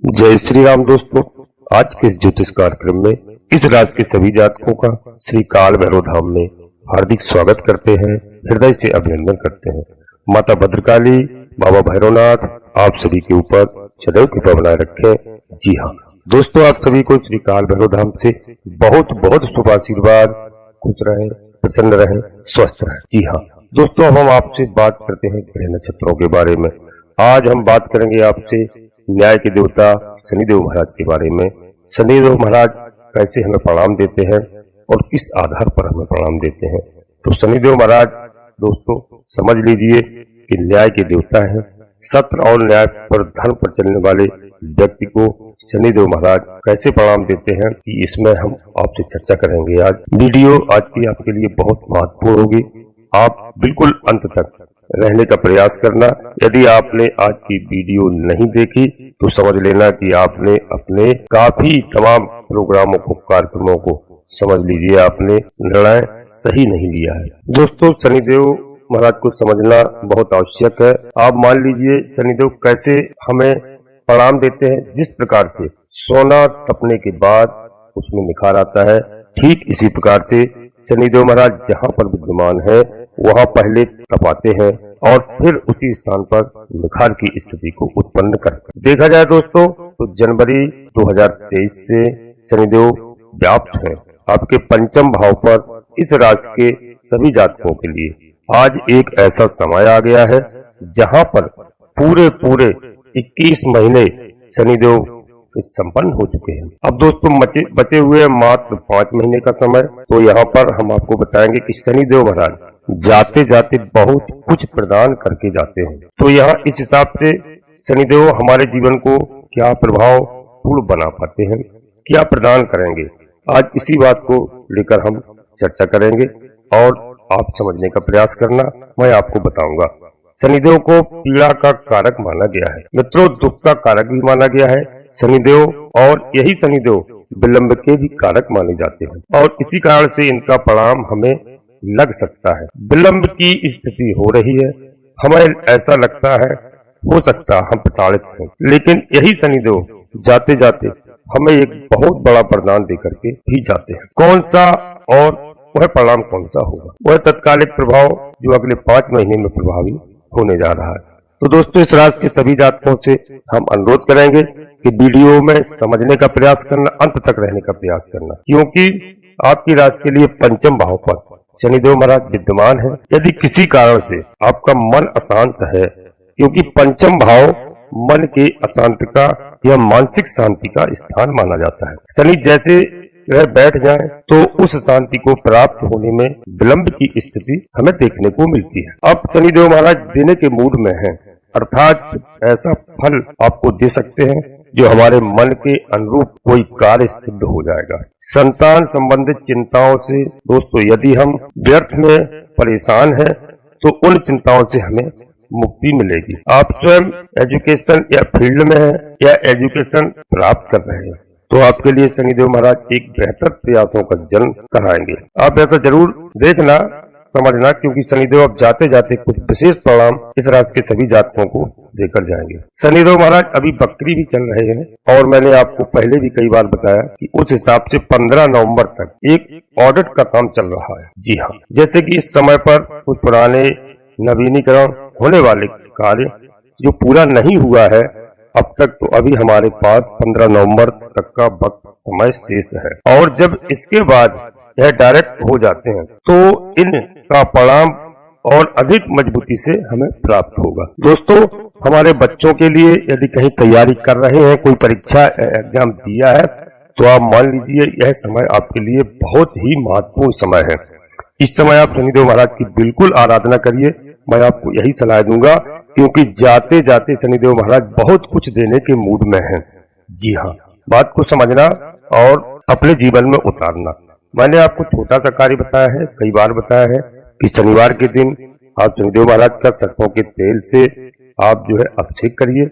जय श्री राम दोस्तों। आज के इस ज्योतिष कार्यक्रम में इस राशि के सभी जातकों का श्री काल भैरव धाम में हार्दिक स्वागत करते हैं, हृदय से अभिनंदन करते हैं। माता भद्रकाली, बाबा भैरवनाथ आप सभी के ऊपर सदैव कृपा बनाए रखें। जी हाँ दोस्तों, आप सभी को श्री काल भैरव धाम से बहुत बहुत शुभ आशीर्वाद। खुश रहें, प्रसन्न रहें, स्वस्थ रहें। जी हाँ दोस्तों, अब हम आपसे बात करते हैं ग्रह नक्षत्रों के बारे में। आज हम बात करेंगे आपसे न्याय के देवता शनिदेव महाराज के बारे में। शनिदेव महाराज कैसे हमें प्रणाम देते हैं और किस आधार पर हमें प्रणाम देते हैं। तो शनिदेव महाराज दोस्तों समझ लीजिए कि न्याय के देवता हैं। सत्य और न्याय पर धर्म पर चलने वाले व्यक्ति को शनिदेव महाराज कैसे प्रणाम देते हैं कि इसमें हम आपसे चर्चा करेंगे। आज वीडियो आज की आपके लिए बहुत महत्वपूर्ण होगी। आप बिल्कुल अंत तक रहने का प्रयास करना। यदि आपने आज की वीडियो नहीं देखी तो समझ लेना कि आपने अपने काफी तमाम प्रोग्रामों को, कार्यक्रमों को समझ लीजिए आपने निर्णय सही नहीं लिया है। दोस्तों शनिदेव महाराज को समझना बहुत आवश्यक है। आप मान लीजिए शनिदेव कैसे हमें प्रणाम देते हैं। जिस प्रकार से सोना तपने के बाद उसमें निखार आता है, ठीक इसी प्रकार से शनिदेव महाराज जहाँ पर विद्यमान है वहाँ पहले तपाते हैं और फिर उसी स्थान पर निखार की स्थिति को उत्पन्न करते हैं। देखा जाए दोस्तों तो जनवरी 2023 से शनिदेव व्याप्त है आपके पंचम भाव पर। इस राशि के सभी जातकों के लिए आज एक ऐसा समय आ गया है जहाँ पर पूरे 21 महीने शनिदेव संपन्न हो चुके हैं। अब दोस्तों बचे हुए मात्र 5 महीने का समय। तो यहाँ पर हम आपको बताएंगे कि शनिदेव महाराज जाते जाते बहुत कुछ प्रदान करके जाते हैं। तो यहाँ इस हिसाब से शनिदेव हमारे जीवन को क्या प्रभाव पूर्ण बना पाते हैं, क्या प्रदान करेंगे, आज इसी बात को लेकर हम चर्चा करेंगे और आप समझने का प्रयास करना। मैं आपको बताऊंगा। शनिदेव को पीड़ा का कारक माना गया है मित्रों, दुख का कारक भी माना गया है शनिदेव, और यही शनिदेव विलंब के भी कारक माने जाते हैं और इसी कारण से इनका परिणाम हमें लग सकता है। विलंब की स्थिति हो रही है, हमें ऐसा लगता है हो सकता हम प्रताड़ित हैं, लेकिन यही शनिदेव जाते जाते हमें एक बहुत बड़ा वरदान देकर के भी जाते हैं। कौन सा और वह परिणाम कौन सा होगा? वह तत्कालिक प्रभाव जो अगले 5 महीने में प्रभावी होने जा रहा है। तो दोस्तों इस राशि के सभी जातकों से हम अनुरोध करेंगे कि वीडियो में समझने का प्रयास करना, अंत तक रहने का प्रयास करना, क्योंकि आपकी राशि के लिए पंचम भाव पर शनिदेव महाराज विद्यमान है। यदि किसी कारण से आपका मन अशांत है, क्योंकि पंचम भाव मन के अशांति का या मानसिक शांति का स्थान माना जाता है। शनि जैसे वह बैठ जाए तो उस शांति को प्राप्त होने में विलंब की स्थिति हमें देखने को मिलती है। अब शनिदेव महाराज देने के मूड में हैं, अर्थात ऐसा फल आपको दे सकते हैं जो हमारे मन के अनुरूप कोई कार्य सिद्ध हो जाएगा। संतान संबंधित चिंताओं से दोस्तों यदि हम व्यर्थ में परेशान हैं तो उन चिंताओं से हमें मुक्ति मिलेगी। आप स्वयं एजुकेशन या फील्ड में हैं या एजुकेशन प्राप्त कर रहे हैं तो आपके लिए शनिदेव महाराज एक बेहतर प्रयासों का जन्म कराएंगे। आप ऐसा जरूर देखना, समझना, क्योंकि शनिदेव अब जाते जाते कुछ विशेष परिणाम इस राशि के सभी जातकों को देकर जाएंगे। शनिदेव महाराज अभी बकरी भी चल रहे हैं और मैंने आपको पहले भी कई बार बताया कि उस हिसाब से 15 नवंबर तक एक ऑडिट का काम चल रहा है। जी हाँ, जैसे कि इस समय पर कुछ पुराने नवीनीकरण होने वाले कार्य जो पूरा नहीं हुआ है अब तक, तो अभी हमारे पास 15 नवंबर तक का वक्त समय शेष है और जब इसके बाद यह डायरेक्ट हो जाते हैं तो इनका परिणाम और अधिक मजबूती से हमें प्राप्त होगा। दोस्तों हमारे बच्चों के लिए यदि कहीं तैयारी कर रहे हैं, कोई परीक्षा एग्जाम दिया है, तो आप मान लीजिए यह समय आपके लिए बहुत ही महत्वपूर्ण समय है। इस समय आप शनिदेव महाराज की बिल्कुल आराधना करिए। मैं आपको यही सलाह दूंगा, क्योंकि जाते जाते शनिदेव महाराज बहुत कुछ देने के मूड में हैं। जी हाँ, बात को समझना और अपने जीवन में उतारना। मैंने आपको छोटा सा कार्य बताया है, कई बार बताया है कि शनिवार के दिन आप शनिदेव महाराज का सरसों के तेल से आप जो है अभिषेक करिए।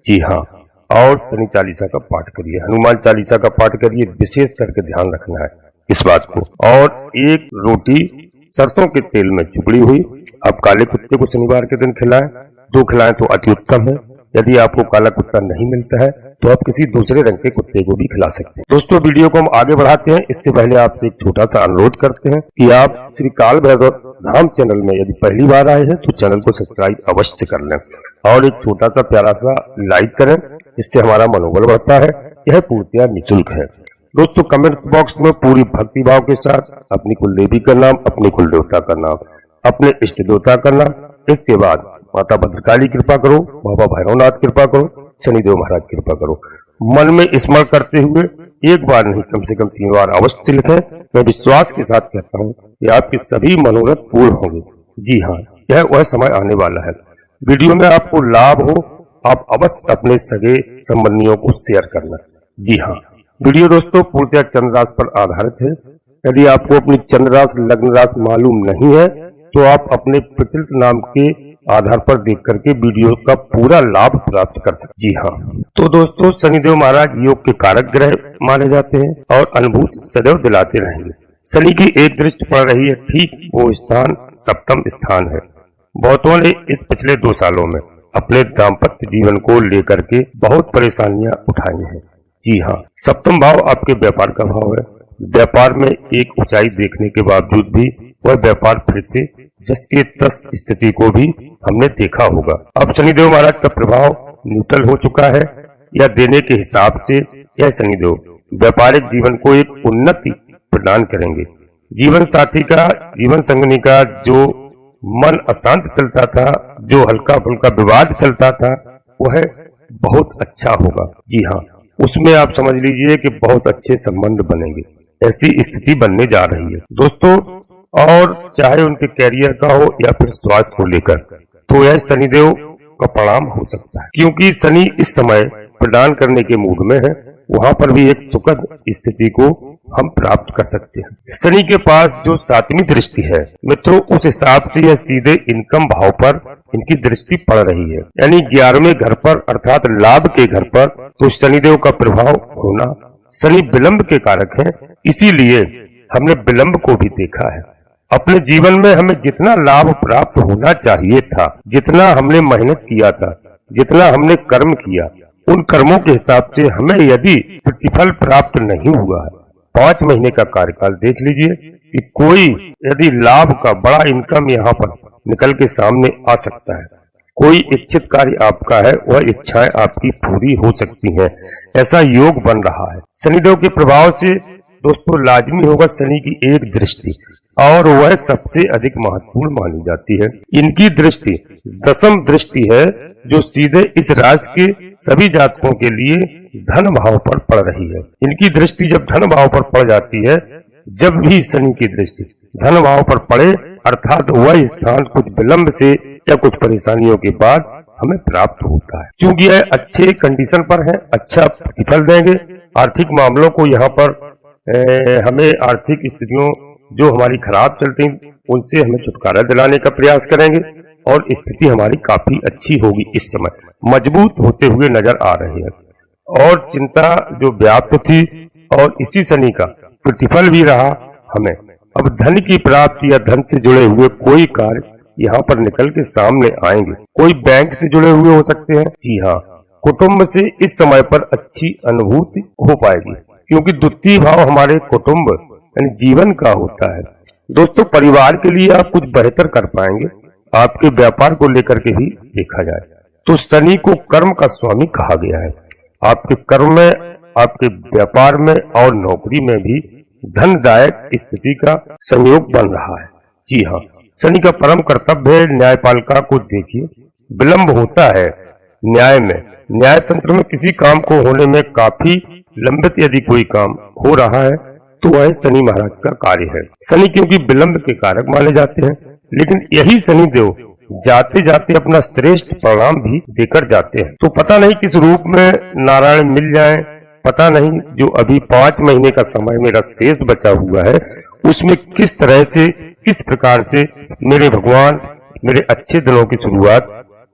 जी हाँ, और शनि चालीसा का पाठ करिए, हनुमान चालीसा का पाठ करिए। विशेष करके ध्यान रखना है इस बात को। और एक रोटी सरसों के तेल में चुपड़ी हुई आप काले कुत्ते को शनिवार के दिन खिलाएं, 2 खिलाएं तो अति उत्तम है। यदि आपको काला कुत्ता नहीं मिलता है तो आप किसी दूसरे रंग के कुत्ते को भी खिला सकते हैं। दोस्तों, वीडियो को हम आगे बढ़ाते हैं, इससे पहले आपसे एक छोटा सा अनुरोध करते हैं कि आप श्री काल भैरव धाम चैनल में यदि पहली बार आए हैं तो चैनल को सब्सक्राइब अवश्य कर लें और एक छोटा सा प्यारा सा लाइक करें, इससे हमारा मनोबल बढ़ता है। यह पूर्णतः निःशुल्क है। दोस्तों, कमेंट बॉक्स में पूरी भक्ति भाव के साथ अपनी कुल देवी का नाम, अपने कुल देवता का नाम, अपने इष्ट देवता का नाम, इसके बाद माता भद्रकाली कृपा करो, बाबा भैरवनाथ कृपा करो, शनिदेव महाराज कृपा करो, मन में स्मरण करते हुए एक बार नहीं कम से कम 3 बार अवश्य लिखें। मैं विश्वास के साथ कहता हूँ कि आपके सभी मनोरथ पूर्ण होंगे। जी हाँ, यह वह समय आने वाला है। वीडियो में आपको लाभ हो, आप अवश्य अपने सगे संबंधियों को शेयर करना। जी हाँ, वीडियो दोस्तों पूर्णतः चंद्र राशि पर आधारित है। यदि आपको अपनी चंद्र राशि लग्न राशि मालूम नहीं है तो आप अपने प्रचलित नाम के आधार पर देख करके वीडियो का पूरा लाभ प्राप्त कर सकते। जी हाँ, तो दोस्तों, शनिदेव महाराज योग के कारक ग्रह माने जाते हैं और अनुभूति सदैव दिलाते रहेंगे। शनि की एक दृष्टि पड़ रही है, ठीक वो स्थान सप्तम स्थान है। बहुतों ने इस पिछले 2 सालों में अपने दाम्पत्य जीवन को लेकर के बहुत परेशानियां उठाई हैं। जी हाँ, सप्तम भाव आपके व्यापार का भाव है। व्यापार में एक ऊंचाई देखने के बावजूद भी वह व्यापार फिर से जस के तस स्थिति को भी हमने देखा होगा। अब शनिदेव महाराज का प्रभाव न्यूट्रल हो चुका है या देने के हिसाब से यह शनिदेव व्यापारिक जीवन को एक उन्नति प्रदान करेंगे। जीवन साथी का, जीवन संगनी का जो मन अशांत चलता था, जो हल्का फुल्का विवाद चलता था, वह बहुत अच्छा होगा। जी हाँ, उसमें आप समझ लीजिए कि बहुत अच्छे संबंध बनेंगे, ऐसी स्थिति बनने जा रही है दोस्तों। और चाहे उनके कैरियर का हो या फिर स्वास्थ्य को लेकर, तो यह शनिदेव का परिणाम हो सकता है, क्योंकि शनि इस समय प्रदान करने के मूड में है। वहां पर भी एक सुखद स्थिति को हम प्राप्त कर सकते हैं। शनि के पास जो 7वीं दृष्टि है मित्रों, उस हिसाब से यह सीधे इनकम भाव पर इनकी दृष्टि पड़ रही है, यानी 11वें घर पर अर्थात लाभ के घर पर। तो शनिदेव का प्रभाव होना, शनि विलंब के कारक है, इसीलिए हमने विलंब को भी देखा है। अपने जीवन में हमें जितना लाभ प्राप्त होना चाहिए था, जितना हमने मेहनत किया था, जितना हमने कर्म किया, उन कर्मों के हिसाब से हमें यदि प्रतिफल प्राप्त नहीं हुआ है, 5 महीने का कार्यकाल देख लीजिए कि कोई यदि लाभ का बड़ा इनकम यहाँ पर निकल के सामने आ सकता है। कोई इच्छित कार्य आपका है, वह इच्छाएं आपकी पूरी हो सकती हैं, ऐसा योग बन रहा है। शनिदेव के प्रभाव से दोस्तों लाजमी होगा शनि की एक दृष्टि, और वह सबसे अधिक महत्वपूर्ण मानी जाती है। इनकी दृष्टि 10वीं दृष्टि है, जो सीधे इस राशि के सभी जातकों के लिए धन भाव पर पड़ रही है। इनकी दृष्टि जब धन भाव पर पड़ जाती है, जब भी शनि की दृष्टि धन भाव पर पड़े, अर्थात वह स्थान कुछ विलंब से या कुछ परेशानियों के बाद हमें प्राप्त होता है। क्योंकि यह अच्छे कंडीशन पर है, अच्छा प्रतिफल देंगे। आर्थिक मामलों को यहाँ पर हमें आर्थिक स्थितियों जो हमारी खराब चलती उनसे हमें छुटकारा दिलाने का प्रयास करेंगे और स्थिति हमारी काफी अच्छी होगी। इस समय मजबूत होते हुए नजर आ रहे हैं और चिंता जो व्याप्त थी और इसी शनि का प्रतिफल भी रहा हमें। अब धन की प्राप्ति या धन से जुड़े हुए कोई कार्य यहाँ पर निकल के सामने आएंगे। कोई बैंक से जुड़े हुए हो सकते हैं। जी हाँ, कुटुंब से इस समय पर अच्छी अनुभूति हो पाएगी, क्योंकि द्वितीय भाव हमारे कुटुंब यानी जीवन का होता है। दोस्तों, परिवार के लिए आप कुछ बेहतर कर पाएंगे। आपके व्यापार को लेकर के भी देखा जाए तो शनि को कर्म का स्वामी कहा गया है। आपके कर्म में, आपके व्यापार में और नौकरी में भी धनदायक स्थिति का संयोग बन रहा है। जी हाँ, शनि का परम कर्तव्य है न्यायपालिका को देखिए। विलंब होता है न्याय में, न्याय तंत्र में किसी काम को होने में काफी लंबित यदि कोई काम हो रहा है तो वह शनि महाराज का कार्य है। शनि क्योंकि विलंब के कारक माने जाते हैं, लेकिन यही शनि देव जाते जाते अपना श्रेष्ठ परिणाम भी देकर जाते हैं। तो पता नहीं किस रूप में नारायण मिल जाए, पता नहीं जो अभी 5 महीने का समय मेरा शेष बचा हुआ है उसमें किस तरह से, किस प्रकार से मेरे भगवान मेरे अच्छे दिनों की शुरुआत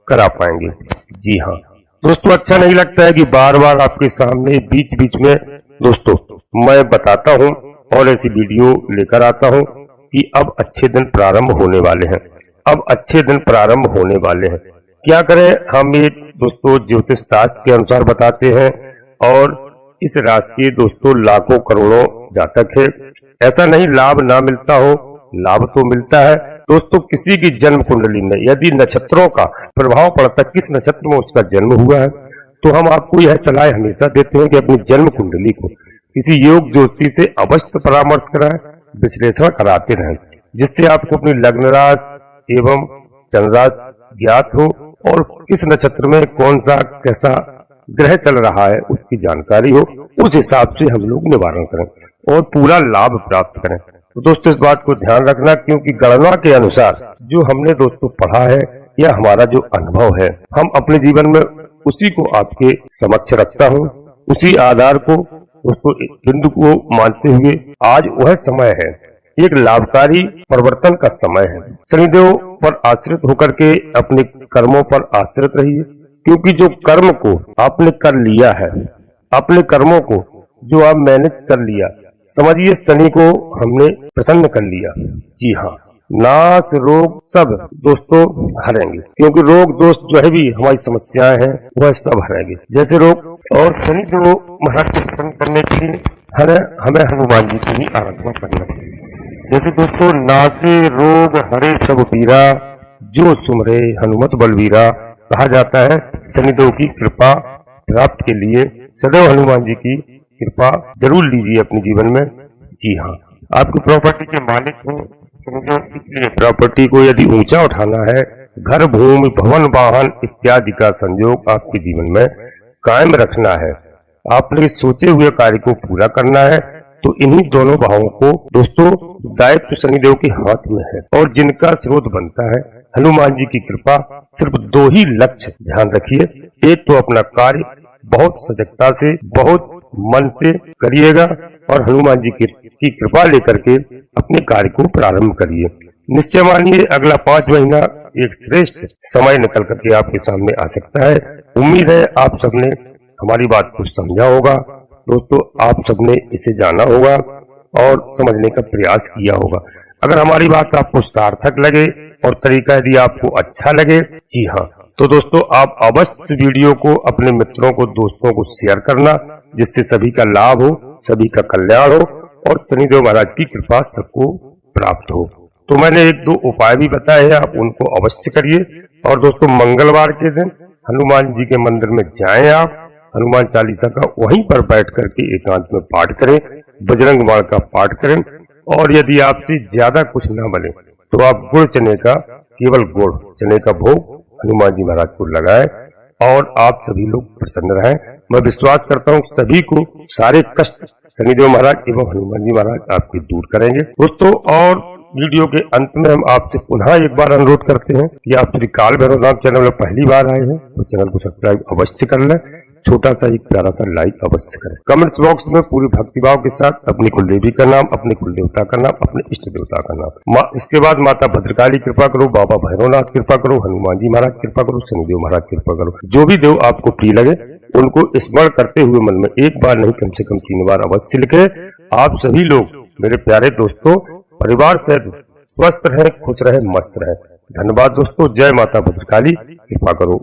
करा पाएंगे। जी हाँ दोस्तों, अच्छा नहीं लगता है कि बार बार आपके सामने बीच बीच में दोस्तों मैं बताता हूँ और ऐसी वीडियो लेकर आता हूँ कि अब अच्छे दिन प्रारंभ होने वाले हैं, अब अच्छे दिन प्रारंभ होने वाले हैं। क्या करें, हम एक दोस्तों ज्योतिष शास्त्र के अनुसार बताते हैं और इस राशि के दोस्तों लाखों करोड़ों जातक है। ऐसा नहीं लाभ ना मिलता हो, लाभ तो मिलता है दोस्तों। किसी की जन्म कुंडली में यदि नक्षत्रों का प्रभाव पड़ता है, किस नक्षत्र में उसका जन्म हुआ है, तो हम आपको यह सलाह हमेशा देते हैं कि अपनी जन्म कुंडली को किसी योग ज्योतिषी से अवश्य परामर्श कराएं, विश्लेषण कराते रहें, जिससे आपको अपनी लग्न राशि एवं चंद्र राशि ज्ञात हो और किस नक्षत्र में कौन सा कैसा ग्रह चल रहा है उसकी जानकारी हो। उस हिसाब से हम लोग निवारण करें और पूरा लाभ प्राप्त करें। तो दोस्तों इस बात को ध्यान रखना, क्योंकि गणना के अनुसार जो हमने दोस्तों पढ़ा है या हमारा जो अनुभव है, हम अपने जीवन में उसी को आपके समक्ष रखता हूँ। उसी आधार को दोस्तों बिंदु को मानते हुए आज वह समय है, एक लाभकारी परिवर्तन का समय है। शनिदेव पर आश्रित होकर के अपने कर्मों पर आश्रित रहिए, क्योंकि जो कर्म को आपने कर लिया है, अपने कर्मों को जो आप मैनेज कर लिया, समझिए शनि को हमने प्रसन्न कर लिया। जी हाँ, नाश रोग सब दोस्तों हरेंगे, क्योंकि रोग दोष जो है भी हमारी समस्याएं हैं वह सब हरेंगे। जैसे रोग और शनि को महाराज को प्रसन्न करने के लिए हमें हनुमान जी की आराधना करना चाहिए। जैसे दोस्तों नासे रोग हरे सब पीरा, जो सुमरे हनुमत बलवीरा कहा जाता है। शनिदेव की कृपा प्राप्त के लिए सदैव हनुमान जी की कृपा जरूर लीजिए अपने जीवन में। जी हाँ, आपकी प्रॉपर्टी के मालिक हो, इसलिए प्रॉपर्टी को यदि ऊंचा उठाना है, घर भूमि भवन वाहन इत्यादि का संयोग आपके जीवन में कायम रखना है, आपने सोचे हुए कार्य को पूरा करना है, तो इन्हीं दोनों भावों को दोस्तों दायित्व शनिदेव के हाथ में है और जिनका स्रोत बनता है हनुमान जी की कृपा। सिर्फ दो ही लक्ष्य ध्यान रखिए, एक तो अपना कार्य बहुत सजगता से बहुत मन से करिएगा और हनुमान जी की कृपा लेकर के अपने कार्य को प्रारंभ करिए। निश्चय मानिए अगला 5 महीना एक श्रेष्ठ समय निकल करके आपके सामने आ सकता है। उम्मीद है आप सबने हमारी बात को समझा होगा दोस्तों, आप सबने इसे जाना होगा और समझने का प्रयास किया होगा। अगर हमारी बात आपको सार्थक लगे और तरीका यदि आपको अच्छा लगे, जी हाँ, तो दोस्तों आप अवश्य वीडियो को अपने मित्रों को दोस्तों को शेयर करना, जिससे सभी का लाभ हो, सभी का कल्याण हो और शनिदेव महाराज की कृपा सबको प्राप्त हो। तो मैंने 1-2 उपाय भी बताए हैं, आप उनको अवश्य करिए। और दोस्तों मंगलवार के दिन हनुमान जी के मंदिर में जाएं, आप हनुमान चालीसा का वहीं पर बैठ करके एकांत में पाठ करें, बजरंग बाण का पाठ करें। और यदि आपसे ज्यादा कुछ न बने तो आप गुड़ चने का, केवल गुड़ चने का भोग हनुमान जी महाराज को लगाएं और आप सभी लोग प्रसन्न रहें। मैं विश्वास करता हूँ सभी को सारे कष्ट शनिदेव महाराज एवं हनुमान जी महाराज आपके दूर करेंगे दोस्तों। और वीडियो के अंत में हम आपसे पुनः एक बार अनुरोध करते हैं कि आप श्री काल भैरव धाम चैनल में पहली बार आए हैं तो चैनल को सब्सक्राइब अवश्य कर लें, छोटा सा एक प्यारा सा लाइक अवश्य करें। कमेंट्स बॉक्स में पूरी भक्तिभाव के साथ अपनी कुलदेवी का नाम, अपने कुल देवता का नाम, अपने इष्ट देवता का नाम, इसके बाद माता भद्रकाली कृपा करो, बाबा भैरवनाथ कृपा करो, हनुमान जी महाराज कृपा करो, शनिदेव महाराज कृपा करो। जो भी देव आपको प्रिय लगे उनको स्मरण करते हुए मन में एक बार नहीं कम से कम 3 बार अवश्य लिखे। आप सभी लोग मेरे प्यारे दोस्तों परिवार से स्वस्थ रहे, खुश रहे, मस्त रहे। धन्यवाद दोस्तों। जय माता भद्रकाली, कृपा करो।